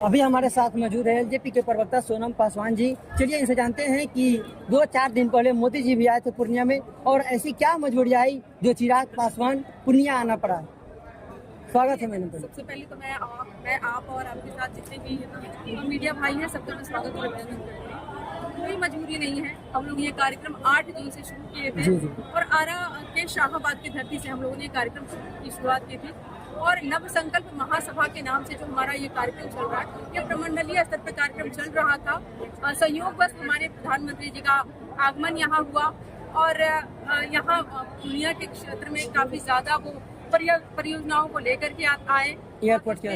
अभी हमारे साथ मौजूद है एलजेपी के प्रवक्ता सोनम पासवान जी। चलिए इनसे जानते हैं कि 2-4 दिन पहले मोदी जी भी आए थे पूर्णिया में, और ऐसी क्या मजबूरी आई जो चिराग पासवान पूर्णिया आना पड़ा। स्वागत है। मैंने सबसे पहले तो मैं आप और आपके साथ जितने भी मीडिया भाई हैं सबका मैं स्वागत और अभिनंदन करती हूँ। कोई मजबूरी नहीं है, हम लोग ये कार्यक्रम 8 जून से शुरू किए थे और आरा के शाहाबाद की धरती से हम लोगों ने कार्यक्रम की शुरुआत की थी। और नव संकल्प महासभा के नाम से जो हमारा ये कार्यक्रम चल रहा है, ये प्रमंडलीय स्तर पर कार्यक्रम चल रहा था। संयोगवश हमारे प्रधानमंत्री जी का आगमन यहाँ हुआ और यहाँ पूर्णिया के क्षेत्र में काफी ज्यादा वो परियोजनाओं को लेकर के आए। एयरपोर्ट जी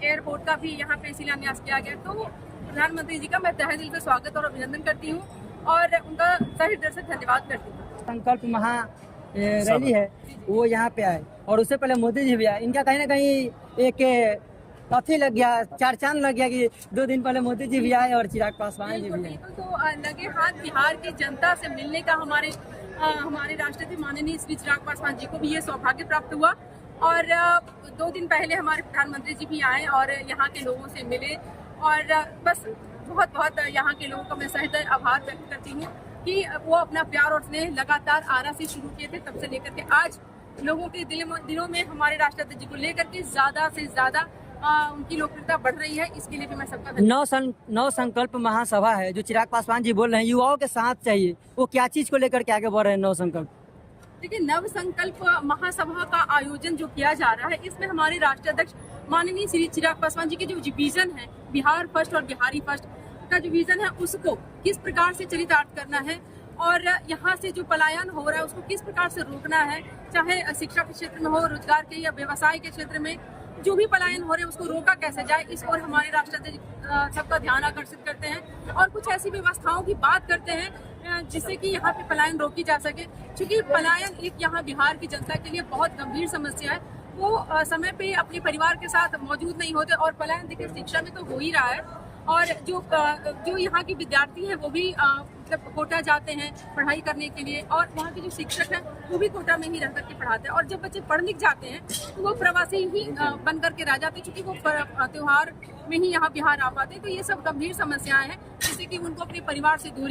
एयरपोर्ट का भी यहाँ पे शिलान्यास किया गया। तो प्रधानमंत्री जी का मैं तहे दिल से स्वागत और अभिनंदन करती हूँ और उनका सही दिल से धन्यवाद करती हूँ। संकल्प महा रैली है वो यहाँ पे आए और उससे पहले मोदी जी भी आए। इनका कहीं ना कहीं एक अथी लग गया, चार चांद लग गया कि 2 दिन पहले मोदी जी भी आए और चिराग पासवान जी भी आए। तो लगे हाथ बिहार की जनता से मिलने का हमारे राष्ट्रपति माननीय श्री चिराग पासवान जी को भी ये सौभाग्य प्राप्त हुआ। और 2 दिन पहले हमारे प्रधानमंत्री जी भी आए और यहाँ के लोगों से मिले और बस बहुत यहाँ के लोगों का मैं सहृदय आभार व्यक्त करती हूँ कि वो अपना प्यार और स्नेह लगातार आरा से शुरू किए थे, तब से लेकर के आज लोगों के दिलों में हमारे राष्ट्रपति जी को लेकर के ज्यादा से ज्यादा उनकी लोकप्रियता बढ़ रही है। इसके लिए भी मैं सबका नव संकल्प महासभा है जो चिराग पासवान जी बोल रहे हैं, युवाओं के साथ चाहिए, वो क्या चीज को लेकर के आगे बढ़ रहे हैं नव संकल्प? देखिए, नव संकल्प महासभा का आयोजन जो किया जा रहा है, इसमें हमारे राष्ट्रीय अध्यक्ष माननीय श्री चिराग पासवान जी के जो विजन है, बिहार फर्स्ट और बिहारी फर्स्ट का जो विजन है, उसको किस प्रकार से चरितार्थ करना है और यहाँ से जो पलायन हो रहा है उसको किस प्रकार से रोकना है, चाहे शिक्षा के क्षेत्र में हो, रोजगार के या व्यवसाय के क्षेत्र में जो भी पलायन हो रहे हैं उसको रोका कैसे जाए, इस ओर हमारे राष्ट्रपति सबका ध्यान आकर्षित करते हैं और कुछ ऐसी व्यवस्थाओं की बात करते हैं जिससे कि यहाँ पे पलायन रोकी जा सके। क्योंकि पलायन एक यहाँ बिहार की जनता के लिए बहुत गंभीर समस्या है। वो समय पे अपने परिवार के साथ मौजूद नहीं होते और पलायन देखिए शिक्षा में तो हो ही रहा है और जो यहाँ के विद्यार्थी हैं वो भी मतलब कोटा जाते हैं पढ़ाई करने के लिए और वहाँ के जो शिक्षक हैं वो भी कोटा में ही रह करके पढ़ाते हैं और जब बच्चे पढ़ लिख जाते हैं तो वो प्रवासी ही बन करके रह जाते हैं, क्योंकि वो त्योहार में ही यहाँ बिहार आ पाते हैं। तो ये सब गंभीर समस्याएं हैं जिससे कि उनको अपने परिवार से दूर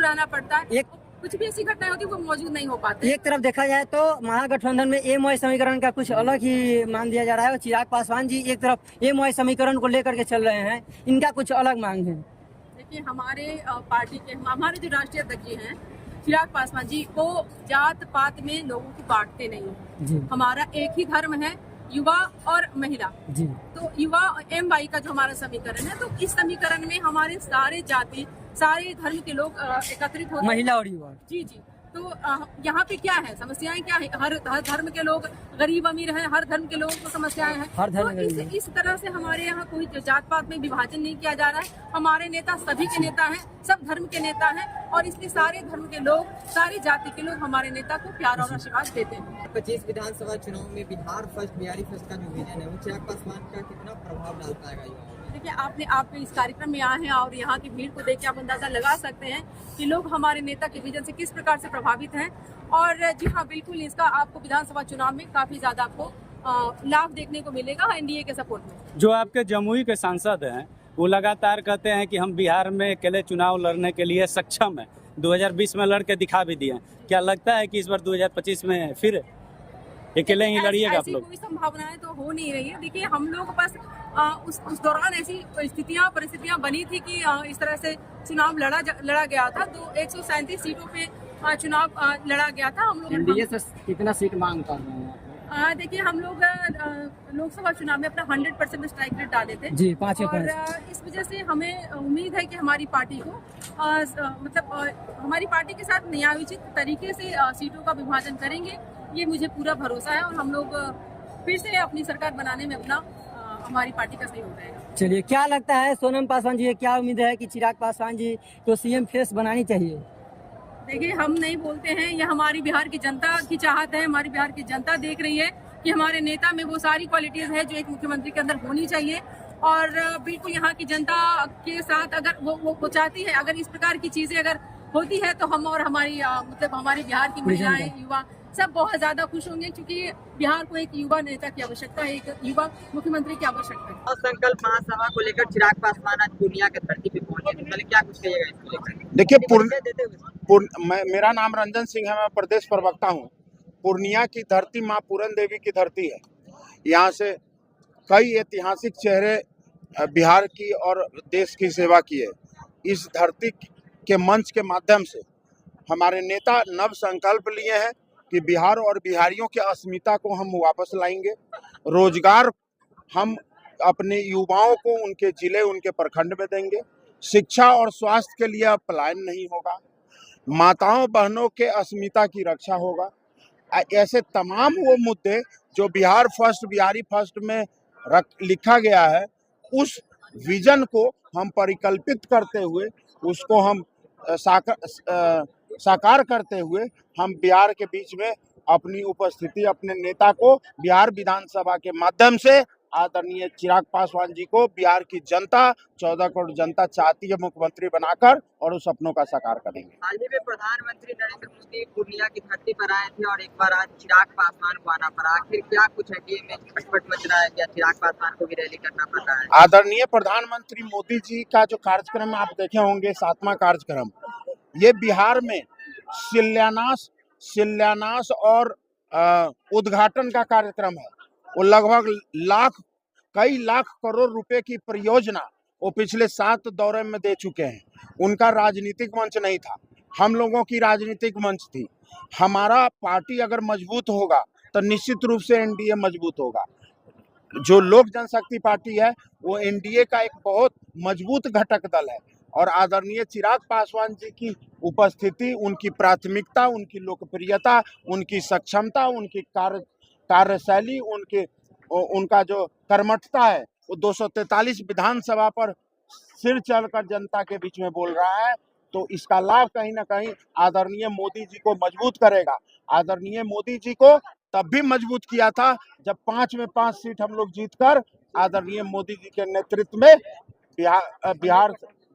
रहना पड़ता है। कुछ भी ऐसी घटनाएं होती है वो मौजूद नहीं हो पाते। एक तरफ देखा जाए तो महागठबंधन में एमओआई समीकरण का कुछ अलग ही मान दिया जा रहा है और चिराग पासवान जी एक तरफ एमओआई समीकरण को लेकर के चल रहे हैं, इनका कुछ अलग मांग है। देखिए, हमारे पार्टी के हमारे जो राष्ट्रीय अध्यक्ष जी हैं चिराग पासवान जी, वो जात पात में लोगों को बांटते नहीं। हमारा एक ही धर्म है, युवा और महिला जी। तो युवा एमवाई का जो हमारा समीकरण है, तो इस समीकरण में हमारे सारे जाति सारे धर्म के लोग एकत्रित होते हैं, महिला और युवा। जी। तो यहाँ पे क्या है, समस्याएं क्या है? हर धर्म के लोग गरीब अमीर हैं, हर धर्म के लोगों को समस्याएं हैं। तो इस तरह से हमारे यहाँ कोई जात पात में विभाजन नहीं किया जा रहा है। हमारे नेता सभी के नेता हैं, सब धर्म के नेता हैं और इसलिए सारे धर्म के लोग, सारी जाति के लोग हमारे नेता को प्यार और आशीर्वाद देते हैं। 25 विधानसभा चुनाव में बिहार फर्स्ट बिहारी फर्स्ट का जो विजन है वो चिराग पासवान का कितना प्रभाव डाल पाएगा? देखिए, आप इस कार्यक्रम में आए हैं और यहाँ की भीड़ को देख के आप अंदाजा लगा सकते हैं कि लोग हमारे नेता के विजन से किस प्रकार से प्रभावित हैं। और जी हाँ, बिल्कुल इसका आपको विधानसभा चुनाव में काफी ज्यादा आपको लाभ देखने को मिलेगा एनडीए के सपोर्ट में। जो आपके जमुई के सांसद हैं वो लगातार कहते हैं कि हम बिहार में अकेले चुनाव लड़ने के लिए सक्षम है। 2020 में लड़ के दिखा भी दिए। क्या लगता है कि इस बार 2025 में फिर अकेले ही लड़िएगा आप लोग? कोई संभावनाएं तो हो नहीं रही है। देखिए, हम लोग बस उस दौरान ऐसी परिस्थितियां बनी थी कि इस तरह से चुनाव लड़ा गया था। तो 137 सीटों पे चुनाव लड़ा गया था। हम लोग एनडीए से कितना सीट मांग कर रहे हैं? देखिए, हम लोग लोकसभा चुनाव में अपना 100% स्ट्राइक रेट डाले थे जी, 5 और इस वजह से हमें उम्मीद है कि हमारी पार्टी को हमारी पार्टी के साथ न्यायोचित तरीके से सीटों का विभाजन करेंगे, ये मुझे पूरा भरोसा है और हम लोग फिर से अपनी सरकार बनाने में हमारी पार्टी का सहयोग रहेगा। चलिए, क्या लगता है सोनम पासवान जी, क्या उम्मीद है कि चिराग पासवान जी को सीएम फेस बनानी चाहिए? देखिए, हम नहीं बोलते हैं, यह हमारी बिहार की जनता की चाहत है। हमारी बिहार की जनता देख रही है कि हमारे नेता में वो सारी क्वालिटीज है जो एक मुख्यमंत्री के अंदर होनी चाहिए और बिल्कुल यहाँ की जनता के साथ अगर वो चाहती है, अगर इस प्रकार की चीजें अगर होती है तो हम और हमारी मतलब हमारी बिहार की महिलाएं, युवा सब बहुत ज्यादा खुश होंगे, क्योंकि बिहार को एक युवा नेता की आवश्यकता है, एक युवा मुख्यमंत्री की आवश्यकता है। संकल्प महासभा को लेकर चिराग पासवान आज पूर्णिया के धरती पे पहुंचे, तो पहले क्या कुछ कहिएगा इसको लेकर? देखिए परिचय देते हुए मेरा नाम रंजन सिंह है, मैं प्रदेश प्रवक्ता हूँ। पूर्णिया की धरती माँ पूरन देवी की धरती है। यहाँ से कई ऐतिहासिक चेहरे बिहार की और देश की सेवा की है। इस धरती के मंच के माध्यम से हमारे नेता नव संकल्प लिए हैं कि बिहार और बिहारियों की अस्मिता को हम वापस लाएंगे। रोजगार हम अपने युवाओं को उनके जिले, उनके प्रखंड में देंगे। शिक्षा और स्वास्थ्य के लिए अब पलायन नहीं होगा। माताओं बहनों के अस्मिता की रक्षा होगा। ऐसे तमाम वो मुद्दे जो बिहार फर्स्ट, बिहारी फर्स्ट में लिखा गया है, उस विजन को हम परिकल्पित करते हुए, उसको हम साकार करते हुए हम बिहार के बीच में अपनी उपस्थिति, अपने नेता को बिहार विधानसभा के माध्यम से आदरणीय चिराग पासवान जी को बिहार की जनता, 14 करोड़ जनता चाहती है मुख्यमंत्री बनाकर, और उस सपनों का साकार करेंगे। हाल ही में प्रधानमंत्री नरेंद्र मोदी पूर्णिया की धरती पर आए थे और एक बार आज चिराग पासवान को आना पड़ा। आखिर क्या कुछ एनडीए में खटपट मच रहा है, क्या चिराग पासवान को भी रैली करना पड़ रहा है? आदरणीय प्रधानमंत्री मोदी जी का जो कार्यक्रम आप देखे होंगे, 7वां कार्यक्रम, ये बिहार में शिलान्यास और उद्घाटन का कार्यक्रम है। वो लगभग कई लाख करोड़ रुपए की परियोजना वो पिछले 7 दौरे में दे चुके हैं। उनका राजनीतिक मंच नहीं था, हम लोगों की राजनीतिक मंच थी। हमारा पार्टी अगर मजबूत होगा तो निश्चित रूप से एनडीए मजबूत होगा। जो लोक जनशक्ति पार्टी है वो एनडीए का एक बहुत मजबूत घटक दल है, और आदरणीय चिराग पासवान जी की उपस्थिति, उनकी प्राथमिकता, उनकी लोकप्रियता, उनकी सक्षमता, उनकी कार्यशैली, उनका जो कर्मठता है, वो 243 विधानसभा पर सिर चढ़कर जनता के बीच में बोल रहा है। तो इसका लाभ कहीं ना कहीं आदरणीय मोदी जी को मजबूत करेगा। आदरणीय मोदी जी को तब भी मजबूत किया था जब 5 में 5 सीट हम लोग जीतकर आदरणीय मोदी जी के नेतृत्व में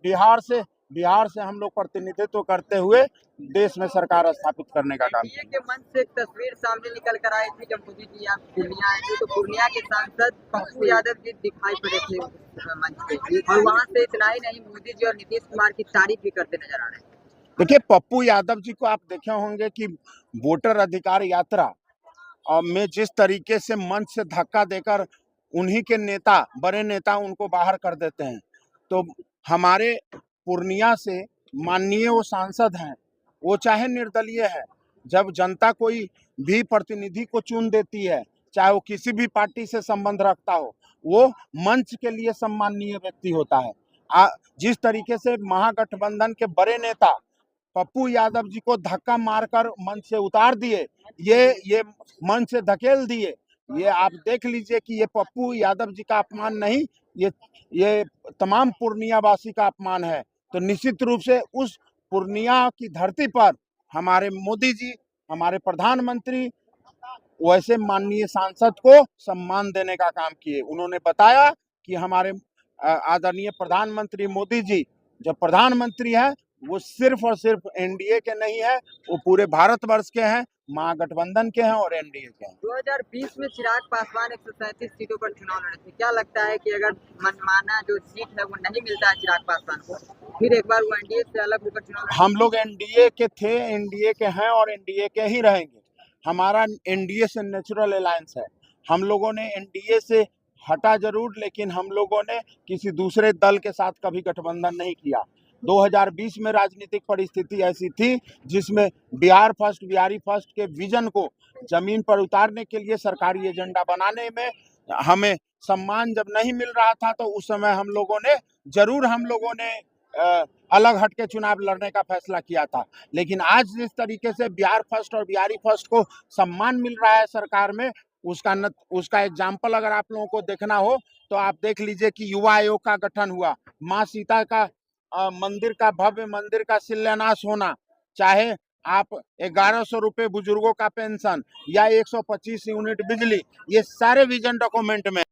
बिहार से हम लोग प्रतिनिधित्व करते हुए देश में सरकार स्थापित करने का काम एनडीए के मंच से एक तस्वीर सामने निकल कर आई थी जब मोदी जी यहाँ पूर्णिया आए थे, तो पूर्णिया के सांसद पप्पू यादव जी दिखाई पड़े थे मंच पे, और वहाँ से इतना ही नहीं, मोदी जी और नीतीश कुमार की तारीफ भी करते नजर आ रहे हैं। देखिए, पप्पू यादव जी को आप देखे होंगे कि वोटर अधिकार यात्रा में जिस तरीके से मंच से धक्का देकर उन्हीं के नेता, बड़े नेता उनको बाहर कर देते हैं। तो हमारे पूर्णिया से माननीय वो सांसद हैं, वो चाहे निर्दलीय है, जब जनता कोई भी प्रतिनिधि को चुन देती है, चाहे वो किसी भी पार्टी से संबंध रखता हो, वो मंच के लिए सम्माननीय व्यक्ति होता है। जिस तरीके से महागठबंधन के बड़े नेता पप्पू यादव जी को धक्का मारकर मंच से उतार दिए, ये मंच से धकेल दिए, ये आप देख लीजिए कि ये पप्पू यादव जी का अपमान नहीं, ये तमाम पूर्णिया वासी का अपमान है। तो निश्चित रूप से उस पूर्णिया की धरती पर हमारे मोदी जी, हमारे प्रधानमंत्री वैसे माननीय सांसद को सम्मान देने का काम किए। उन्होंने बताया कि हमारे आदरणीय प्रधानमंत्री मोदी जी जब प्रधानमंत्री हैं, वो सिर्फ और सिर्फ एनडीए के नहीं है, वो पूरे भारतवर्ष के हैं, महागठबंधन के हैं और एनडीए के हैं। 2020 में चिराग पासवान 137 सीटों पर चुनाव लड़े थे। क्या लगता है कि अगर मनमाना जो सीट है वो नहीं मिलता है चिराग पासवान को, फिर एक बार वो एनडीए से अलग होकर चुनाव लड़ेंगे? हम लोग एनडीए के थे, एनडीए के हैं और एनडीए के ही रहेंगे। हमारा एनडीए से नेचुरल अलायंस है। हम लोगों ने एनडीए से हटा जरूर, लेकिन हम लोगों ने किसी दूसरे दल के साथ कभी गठबंधन नहीं किया। 2020 में राजनीतिक परिस्थिति ऐसी थी जिसमें बिहार फर्स्ट, बिहारी फर्स्ट के विजन को जमीन पर उतारने के लिए, सरकारी एजेंडा बनाने में हमें सम्मान जब नहीं मिल रहा था, तो उस समय हम लोगों ने अलग हट के चुनाव लड़ने का फैसला किया था। लेकिन आज जिस तरीके से बिहार फर्स्ट और बिहारी फर्स्ट को सम्मान मिल रहा है सरकार में, उसका एग्जाम्पल अगर आप लोगों को देखना हो तो आप देख लीजिए कि युवा आयोग का गठन हुआ, माँ सीता का भव्य मंदिर का शिलान्यास होना, चाहे आप 1100 रुपए बुजुर्गों का पेंशन या 125 यूनिट बिजली, ये सारे विजन डॉक्यूमेंट में